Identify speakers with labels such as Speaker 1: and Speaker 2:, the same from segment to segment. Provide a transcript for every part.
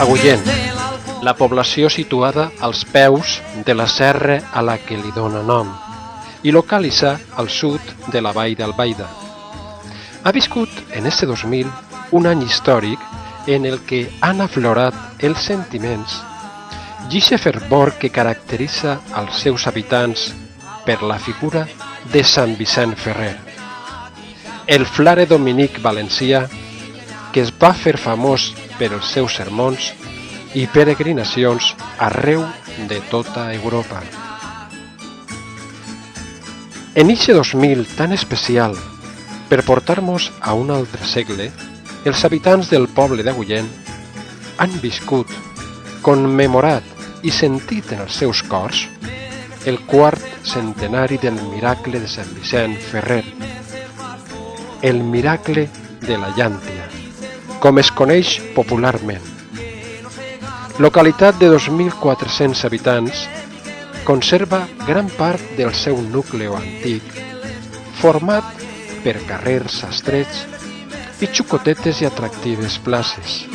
Speaker 1: Agullent, la població situada als peus de la serra a la que li dóna nom i localitzada al sud de la vall d'Albaida. Ha viscut en este 2000 un any històric en el que han aflorat els sentiments i eixe fervor que caracteritza als seus habitants per la figura de Sant Vicent Ferrer, el frare dominic valencià que es va fer famós per els seus sermons i peregrinacions arreu de tota Europa. En eixe 2000 tan especial, per portar-nos a un altre segle, els habitants del poble d'Agullent han viscut, commemorat i sentit en els seus cors el quart centenari del miracle de Sant Vicent Ferrer, el miracle de la Llàntia, com es coneix popularment. Localitat de 2.400 habitants, conserva gran part del seu nucli antic, format per carrers estrets i xucotetes i atractives places,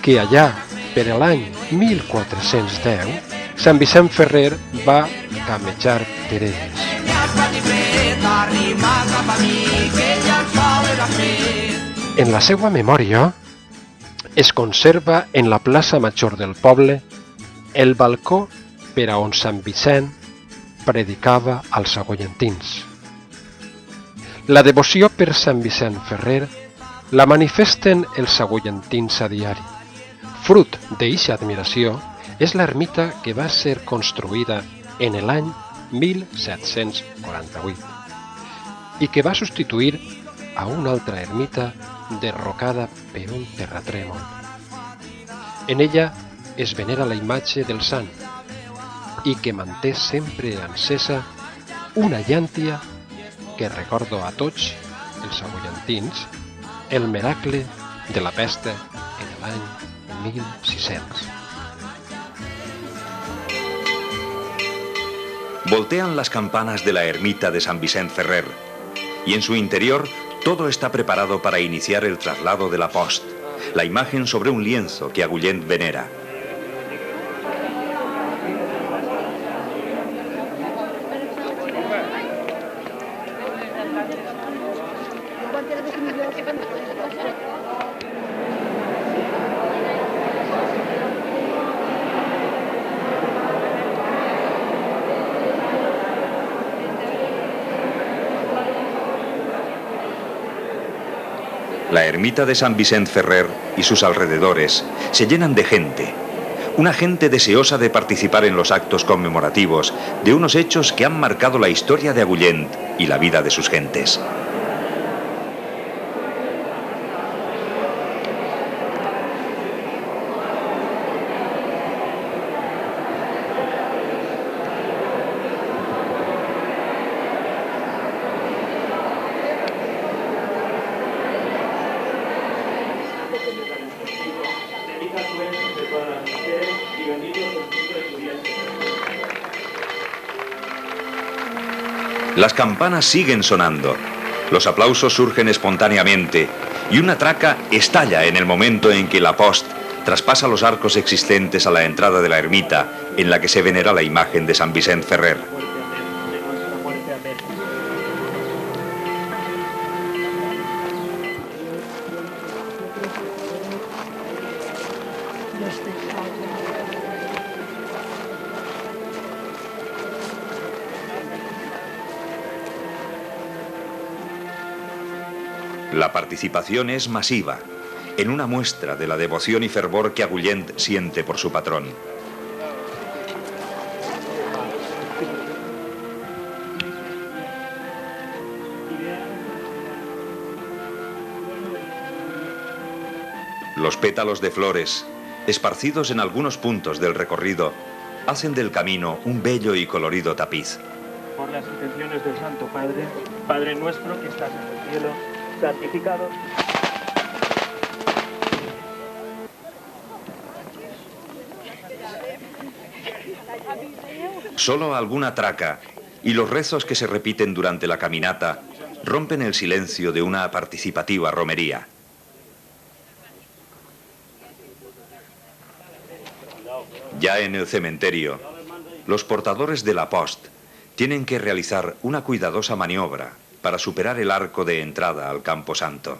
Speaker 1: que allà, per l'any 1410, Sant Vicent Ferrer va camejar per elles. En la seva memòria es conserva en la plaça major del poble el balcó per a on Sant Vicent predicava als agullentins. La devoció per Sant Vicent Ferrer la manifesten els agullentins a diari. Fruit d'eixa admiració és l'ermita que va ser construïda en l'any 1748 i que va substituir a una altra ermita derrocada per un terratrèmol. En ella es venera la imatge del sant i que manté sempre encesa una llàntia que recorda a tots els agullentins el miracle de la pesta en l'any 1600.
Speaker 2: Voltean las campanas de la ermita de San Vicent Ferrer y en su interior todo está preparado para iniciar el traslado de la post, la imagen sobre un lienzo que Agullent venera. La ermita de San Vicent Ferrer y sus alrededores se llenan de gente, una gente deseosa de participar en los actos conmemorativos de unos hechos que han marcado la historia de Agullent y la vida de sus gentes. Las campanas siguen sonando, los aplausos surgen espontáneamente y una traca estalla en el momento en que la post traspasa los arcos existentes a la entrada de la ermita en la que se venera la imagen de San Vicent Ferrer. La participación es masiva, en una muestra de la devoción y fervor que Agullent siente por su patrón. Los pétalos de flores, esparcidos en algunos puntos del recorrido, hacen del camino un bello y colorido tapiz.
Speaker 3: Por las intenciones del Santo Padre, Padre nuestro que estás en el cielo, santificado.
Speaker 2: Solo alguna traca y los rezos que se repiten durante la caminata rompen el silencio de una participativa romería. Ya en el cementerio, los portadores de la post tienen que realizar una cuidadosa maniobra para superar el arco de entrada al Camposanto.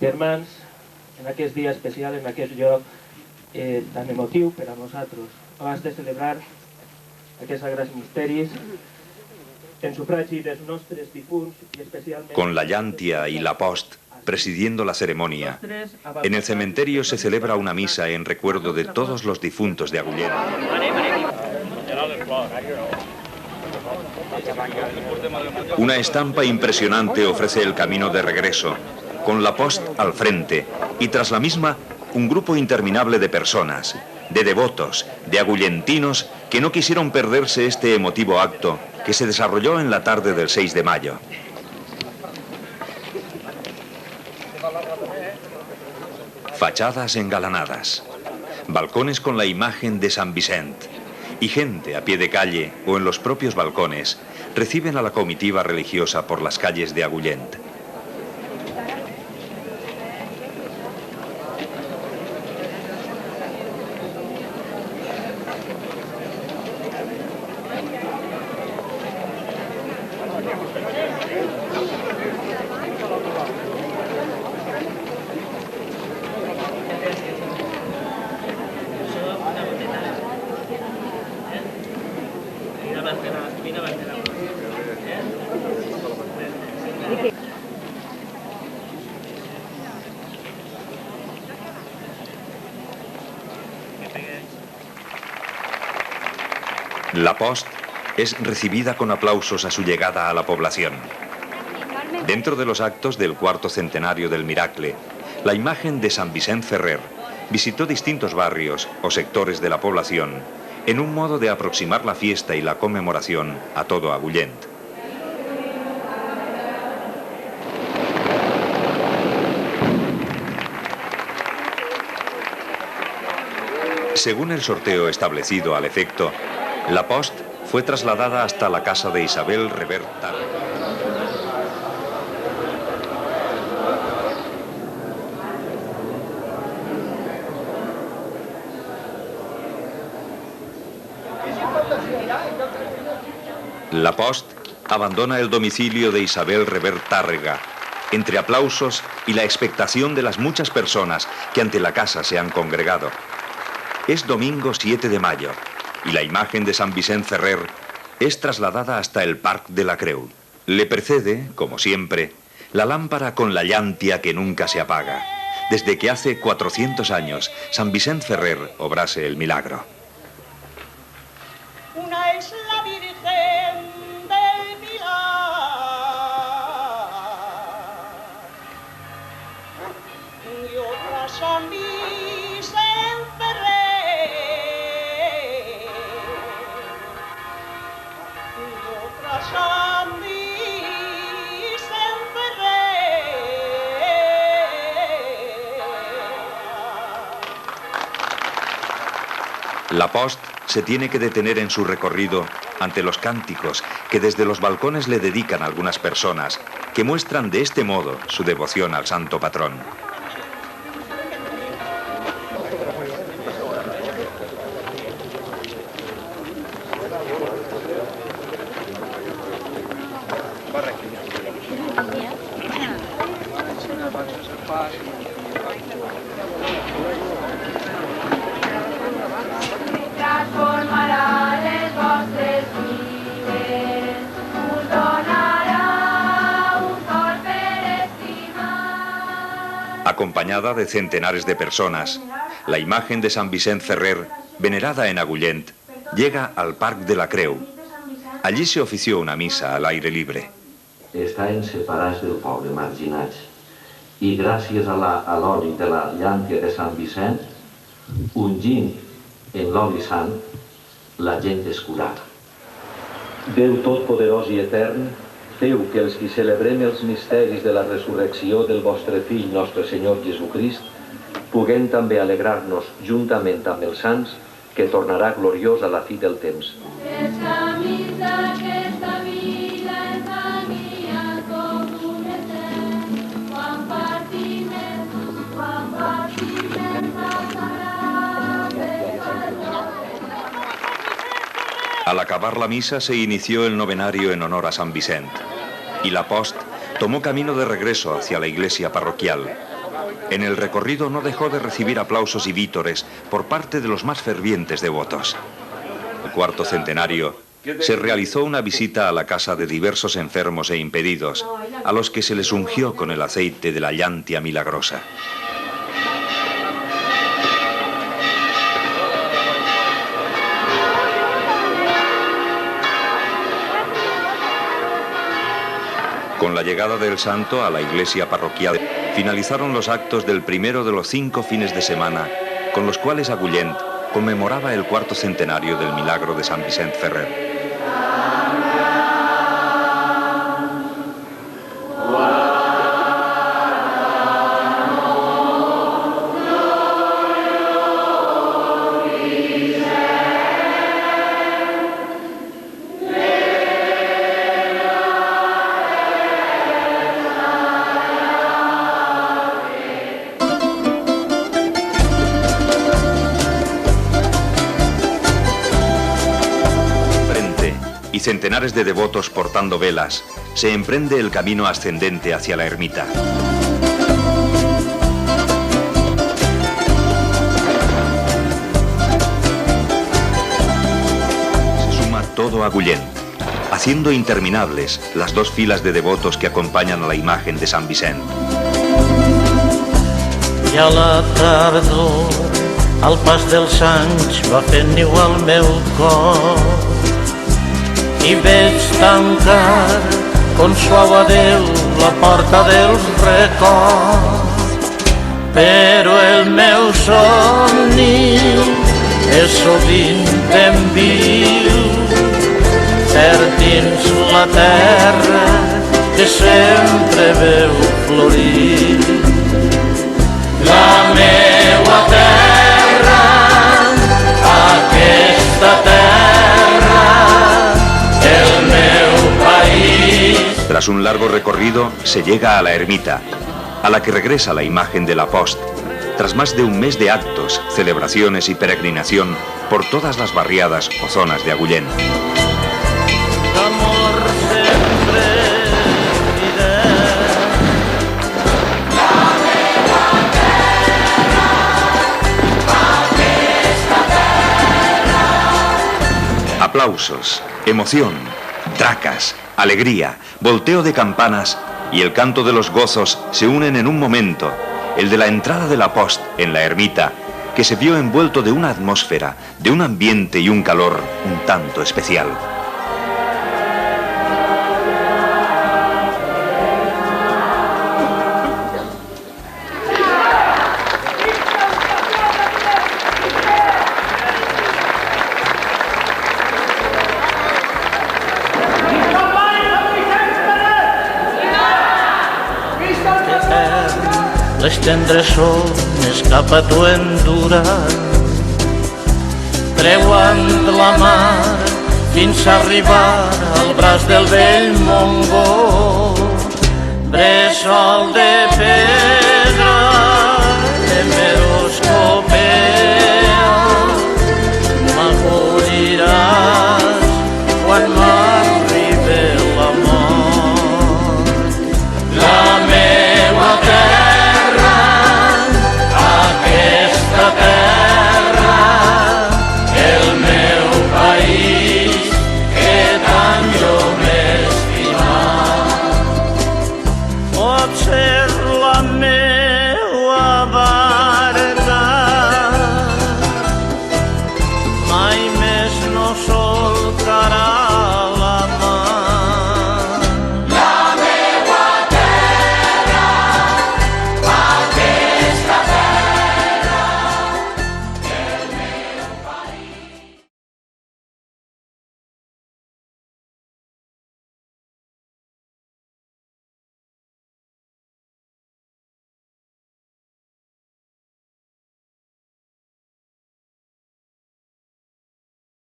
Speaker 3: Germans, en aquest dia especial, en aquest lloc tan emotiu per a nosaltres, abans de celebrar aquests sagrats misteris, en sufragi dels nostres difunts i especialment...
Speaker 2: Con la llantia y la post presidiendo la ceremonia, en el cementerio se celebra una misa en recuerdo de todos los difuntos de Agullent. Una estampa impresionante ofrece el camino de regreso, con la post al frente, y tras la misma, un grupo interminable de personas, de devotos, de agullentinos, que no quisieron perderse este emotivo acto que se desarrolló en la tarde del 6 de mayo. Fachadas engalanadas, balcones con la imagen de San Vicente, y gente a pie de calle o en los propios balcones reciben a la comitiva religiosa por las calles de Agullent. La post es recibida con aplausos a su llegada a la población. Dentro de los actos del cuarto centenario del Miracle, la imagen de San Vicent Ferrer visitó distintos barrios o sectores de la población en un modo de aproximar la fiesta y la conmemoración a todo Agullent. Según el sorteo establecido al efecto, la post fue trasladada hasta la casa de Isabel Revert Tàrrega. La post abandona el domicilio de Isabel Revert Tàrrega, entre aplausos y la expectación de las muchas personas que ante la casa se han congregado. Es domingo 7 de mayo. Y la imagen de San Vicent Ferrer es trasladada hasta el Parc de la Creu. Le precede, como siempre, la lámpara con la llantia que nunca se apaga, desde que hace 400 años San Vicent Ferrer obrase el milagro.
Speaker 4: Una es la Virgen del Milagro y otra San Vicent Ferrer.
Speaker 2: La post se tiene que detener en su recorrido ante los cánticos que desde los balcones le dedican algunas personas, que muestran de este modo su devoción al santo patrón. Acompañada de centenares de personas, la imagen de San Vicent Ferrer, venerada en Agullent, llega al Parc de la Creu. Allí se ofició una misa al aire libre.
Speaker 5: Estaven separats del poble, marginats, i gràcies a l'oli de la llàntia de Sant Vicent, ungint en l'oli sant, la gent es curava. Déu Totpoderós i Etern, feu que els qui celebrem els misteris de la resurrecció del vostre Fill, nostre Senyor Jesucrist, puguem també alegrar-nos juntament amb els sants, que tornarà gloriós a la fi del temps.
Speaker 2: Al acabar la misa se inició el novenario en honor a San Vicente y la post tomó camino de regreso hacia la iglesia parroquial. En el recorrido no dejó de recibir aplausos y vítores por parte de los más fervientes devotos. El cuarto centenario se realizó una visita a la casa de diversos enfermos e impedidos, a los que se les ungió con el aceite de la llantia milagrosa. Con la llegada del santo a la iglesia parroquial, finalizaron los actos del primero de los 5 fines de semana, con los cuales Agullent conmemoraba el cuarto centenario del milagro de San Vicent Ferrer. Y centenares de devotos portando velas, se emprende el camino ascendente hacia la ermita. Se suma todo Agullent, haciendo interminables las 2 filas de devotos que acompañan a la imagen de San Vicent.
Speaker 6: I a la tardor, al pas dels anys, va fent niu al meu cor i veig tancar con suau adeu la porta dels records. Però el meu somni és sovint en viu, cert dins la terra que sempre veu florir. La meua terra, aquesta terra, el meu país.
Speaker 2: Tras un largo recorrido, se llega a la ermita, a la que regresa la imagen de la post, tras más de un mes de actos, celebraciones y peregrinación por todas las barriadas o zonas de Agullent.
Speaker 6: D'amor sempre fidel.
Speaker 2: Aplausos, emoción, tracas, alegría, volteo de campanas y el canto de los gozos se unen en un momento, el de la entrada de la post en la ermita, que se vio envuelto de una atmósfera, de un ambiente y un calor un tanto especial.
Speaker 6: Les tendres ones cap a tu enduren, creuant la mar fins a arribar al braç del vell Montgó, bressol de pell.